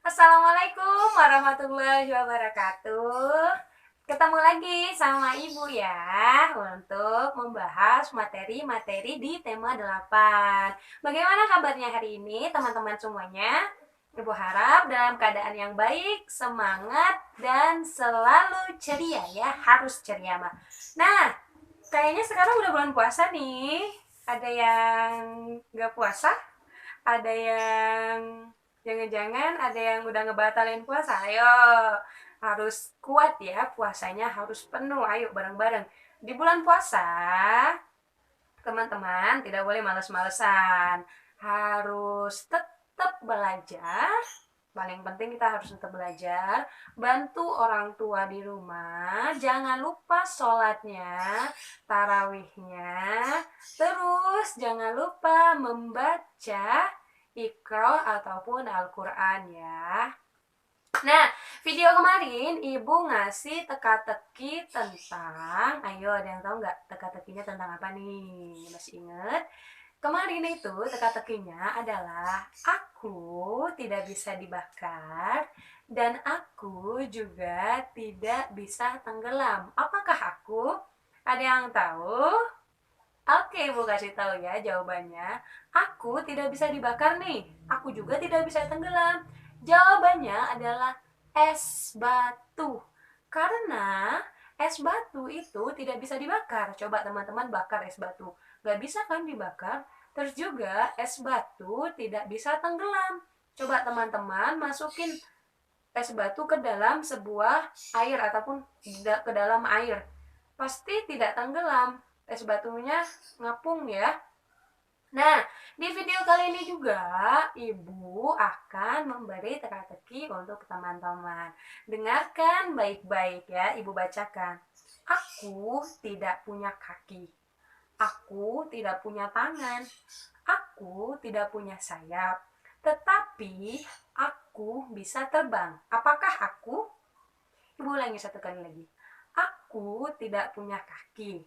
Assalamualaikum warahmatullahi wabarakatuh. Ketemu lagi sama Ibu ya untuk membahas materi-materi di tema 8. Bagaimana kabarnya hari ini teman-teman semuanya? Ibu harap dalam keadaan yang baik, semangat, dan selalu ceria ya. Harus ceria mah. Nah, kayaknya sekarang udah bulan puasa nih. Ada yang gak puasa, ada yang jangan-jangan ada yang udah ngebatalin puasa. Ayo, harus kuat ya, puasanya harus penuh. Ayo bareng-bareng. Di bulan puasa, teman-teman tidak boleh males-malesan. Harus tetap belajar. Paling penting kita harus tetap belajar. Bantu orang tua di rumah. Jangan lupa sholatnya, tarawihnya. Terus jangan lupa membaca Iqra ataupun Al-Quran ya. Nah, video kemarin Ibu ngasih teka-teki tentang, ayo ada yang tahu nggak teka-tekinya tentang apa nih? Masih ingat? Kemarin itu teka-tekinya adalah aku tidak bisa dibakar dan aku juga tidak bisa tenggelam. Apakah aku? Ada yang tahu? Oke, Ibu kasih tahu ya jawabannya. Aku tidak bisa dibakar nih. Aku juga tidak bisa tenggelam. Jawabannya adalah es batu. Karena es batu itu tidak bisa dibakar. Coba teman-teman bakar es batu. Gak bisa kan dibakar? Terus juga es batu tidak bisa tenggelam. Coba teman-teman masukin es batu ke dalam sebuah air ataupun ke dalam air. Pasti tidak tenggelam. Es batunya ngapung ya. Nah, di video kali ini juga Ibu akan memberi teka-teki untuk teman-teman. Dengarkan baik-baik ya, Ibu bacakan. Aku tidak punya kaki. Aku tidak punya tangan. Aku tidak punya sayap. Tetapi aku bisa terbang. Apakah aku? Ibu ulangi satu kali lagi. Aku tidak punya kaki.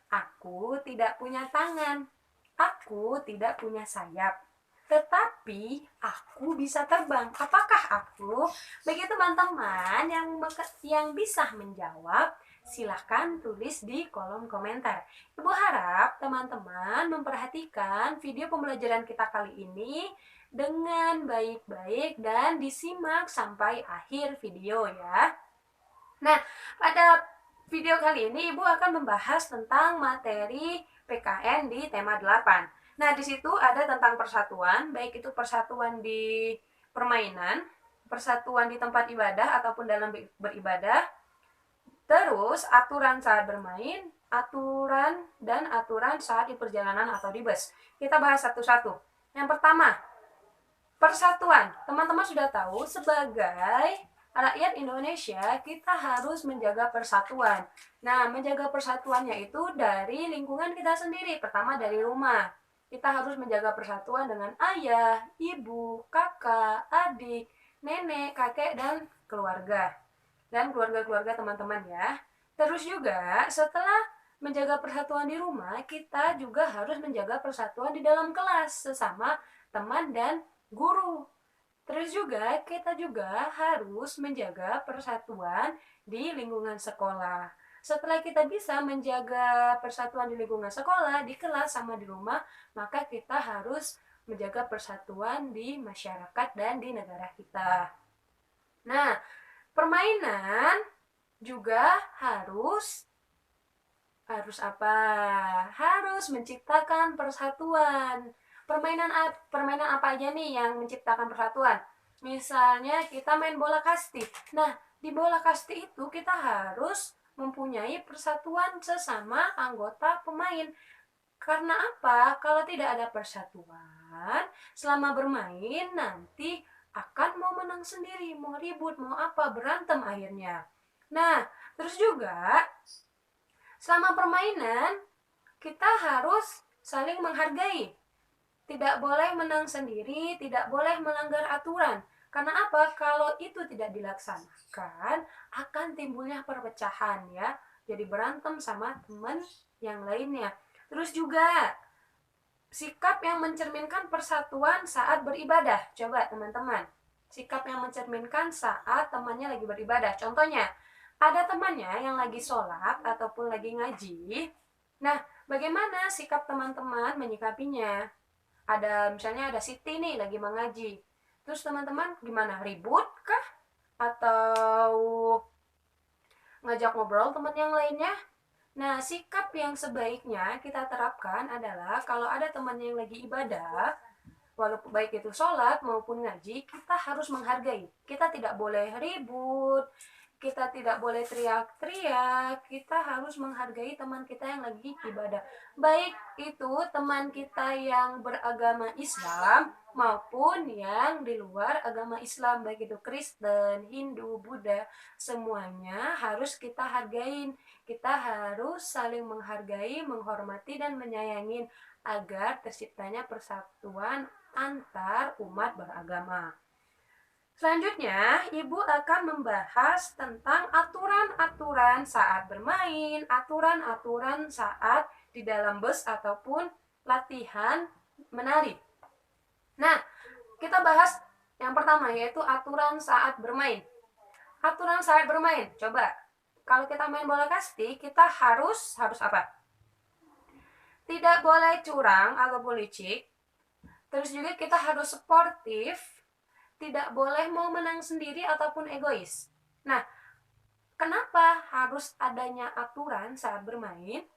Aku tidak punya tangan. Aku tidak punya sayap. Tetapi aku bisa terbang. Apakah aku? Bagi teman-teman yang bisa menjawab, silahkan tulis di kolom komentar. Ibu harap teman-teman memperhatikan video pembelajaran kita kali ini dengan baik-baik dan disimak sampai akhir video ya. Nah, pada video kali ini Ibu akan membahas tentang materi PKN di tema 8. Nah, di situ ada tentang persatuan, baik itu persatuan di permainan, persatuan di tempat ibadah ataupun dalam beribadah, terus aturan saat bermain, aturan saat di perjalanan atau di bus. Kita bahas satu-satu. Yang pertama, persatuan. Teman-teman sudah tahu sebagai rakyat Indonesia kita harus menjaga persatuan. Nah, menjaga persatuannya itu dari lingkungan kita sendiri. Pertama dari rumah. Kita harus menjaga persatuan dengan ayah, ibu, kakak, adik, nenek, kakek, dan keluarga. Dan keluarga-keluarga teman-teman ya. Terus juga setelah menjaga persatuan di rumah, kita juga harus menjaga persatuan di dalam kelas sesama teman dan guru. Terus juga kita juga harus menjaga persatuan di lingkungan sekolah. Setelah kita bisa menjaga persatuan di lingkungan sekolah, di kelas sama di rumah, maka kita harus menjaga persatuan di masyarakat dan di negara kita. Nah, permainan juga harus apa? Harus menciptakan persatuan. Permainan apa aja nih yang menciptakan persatuan? Misalnya kita main bola kasti. Nah, di bola kasti itu kita harus mempunyai persatuan sesama anggota pemain. Karena apa? Kalau tidak ada persatuan, selama bermain nanti akan mau menang sendiri, mau ribut, mau apa, berantem akhirnya. Nah, terus juga selama permainan kita harus saling menghargai. Tidak boleh menang sendiri, tidak boleh melanggar aturan. Karena apa? Kalau itu tidak dilaksanakan, akan timbulnya perpecahan ya. Jadi berantem sama teman yang lainnya. Terus juga sikap yang mencerminkan persatuan saat beribadah. Coba teman-teman. Sikap yang mencerminkan saat temannya lagi beribadah. Contohnya, ada temannya yang lagi sholat ataupun lagi ngaji. Nah, bagaimana sikap teman-teman menyikapinya? Misalnya ada Siti nih lagi mengaji. Terus teman-teman gimana? Ribut kah? Atau ngajak ngobrol teman yang lainnya? Nah, sikap yang sebaiknya kita terapkan adalah kalau ada teman yang lagi ibadah, walaupun baik itu sholat maupun ngaji, kita harus menghargai. Kita tidak boleh ribut, kita tidak boleh teriak-teriak, kita harus menghargai teman kita yang lagi ibadah. Baik itu teman kita yang beragama Islam maupun yang di luar agama Islam, baik itu Kristen, Hindu, Buddha, semuanya harus kita hargain. Kita harus saling menghargai, menghormati, dan menyayangi agar terciptanya persatuan antar umat beragama. Selanjutnya, Ibu akan membahas tentang aturan-aturan saat bermain, aturan-aturan saat di dalam bus ataupun latihan menari. Nah, kita bahas yang pertama yaitu aturan saat bermain. Aturan saat bermain, coba. Kalau kita main bola kasti, kita harus apa? Tidak boleh curang ataupun licik. Terus juga kita harus sportif, tidak boleh mau menang sendiri ataupun egois. Nah, kenapa harus adanya aturan saat bermain?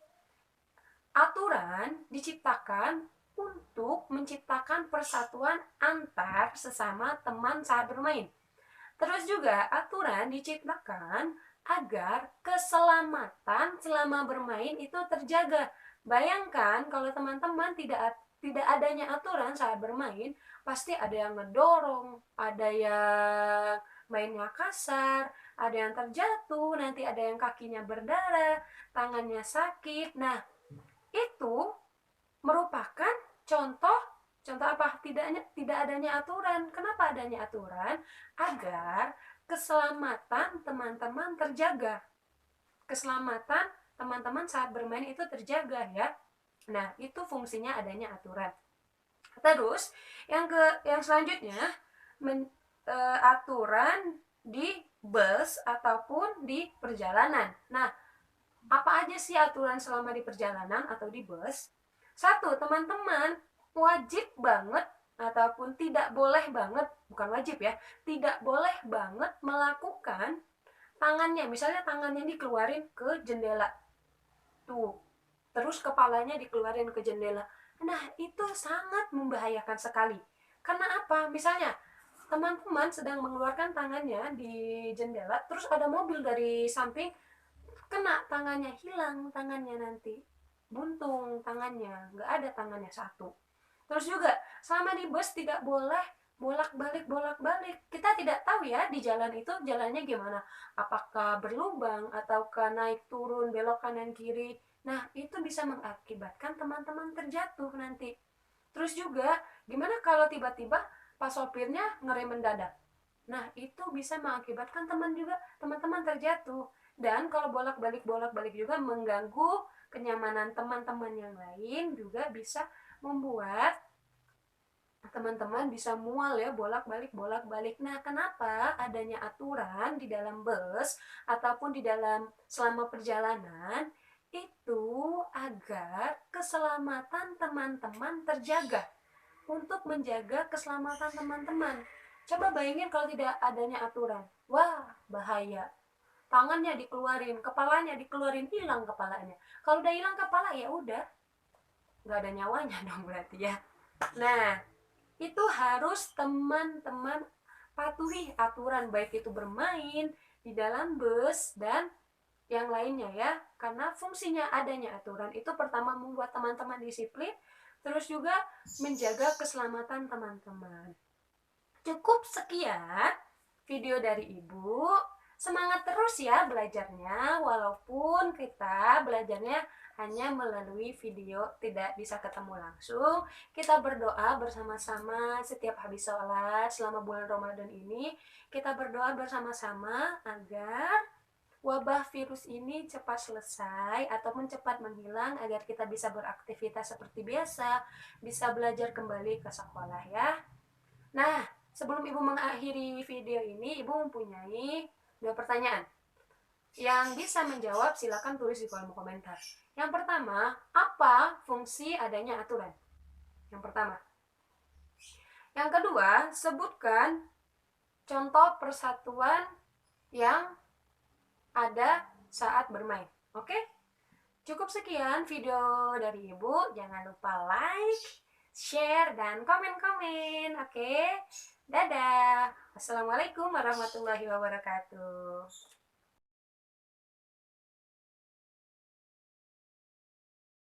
Aturan diciptakan untuk menciptakan persatuan antar sesama teman saat bermain. Terus juga aturan diciptakan agar keselamatan selama bermain itu terjaga. Bayangkan kalau teman-teman tidak adanya aturan saat bermain, pasti ada yang ngedorong, ada yang mainnya kasar, ada yang terjatuh, nanti ada yang kakinya berdarah, tangannya sakit. Nah, itu merupakan contoh apa? Tidak adanya aturan. Kenapa adanya aturan? Agar keselamatan teman-teman terjaga. Keselamatan teman-teman saat bermain itu terjaga ya. Nah, itu fungsinya adanya aturan. Terus yang selanjutnya aturan di bus ataupun di perjalanan. Nah, apa aja sih aturan selama di perjalanan atau di bus? Satu, teman-teman wajib banget ataupun tidak boleh banget, bukan wajib ya, tidak boleh banget melakukan tangannya, misalnya tangannya dikeluarin ke jendela. Tuh, terus kepalanya dikeluarin ke jendela. Nah, itu sangat membahayakan sekali. Karena apa? Misalnya, teman-teman sedang mengeluarkan tangannya di jendela, terus ada mobil dari samping, kena tangannya, hilang tangannya nanti. Buntung tangannya, nggak ada tangannya satu. Terus juga, selama di bus tidak boleh bolak-balik. Kita tidak tahu ya di jalan itu jalannya gimana. Apakah berlubang ataukah naik turun belok kanan kiri. Nah, itu bisa mengakibatkan teman-teman terjatuh nanti. Terus juga, gimana kalau tiba-tiba pas sopirnya ngerem mendadak. Nah, itu bisa mengakibatkan teman-teman terjatuh. Dan kalau bolak-balik juga mengganggu kenyamanan teman-teman yang lain, juga bisa membuat teman-teman bisa mual ya, bolak-balik. Nah, kenapa adanya aturan di dalam bus ataupun di dalam selama perjalanan itu agar keselamatan teman-teman terjaga. Untuk menjaga keselamatan teman-teman. Coba bayangin kalau tidak adanya aturan. Wah, bahaya. Tangannya dikeluarin, kepalanya dikeluarin, hilang kepalanya. Kalau udah hilang kepala ya udah, nggak ada nyawanya dong berarti ya. Nah, itu harus teman-teman patuhi aturan, baik itu bermain di dalam bus dan yang lainnya ya. Karena fungsinya adanya aturan itu pertama membuat teman-teman disiplin, terus juga menjaga keselamatan teman-teman. Cukup sekian video dari Ibu. Semangat terus ya belajarnya, walaupun kita belajarnya hanya melalui video, tidak bisa ketemu langsung. Kita berdoa bersama-sama setiap habis sholat selama bulan Ramadan ini. Kita berdoa bersama-sama agar wabah virus ini cepat selesai ataupun cepat menghilang, agar kita bisa beraktivitas seperti biasa, bisa belajar kembali ke sekolah ya. Nah, sebelum Ibu mengakhiri video ini, Ibu mempunyai 2 pertanyaan. Yang bisa menjawab silakan tulis di kolom komentar. Yang pertama, apa fungsi adanya aturan? Yang pertama. Yang kedua, sebutkan contoh persatuan yang ada saat bermain. Oke? Cukup sekian video dari Ibu. Jangan lupa like, share, dan komen-komen. Oke? Dadah. Assalamualaikum warahmatullahi wabarakatuh.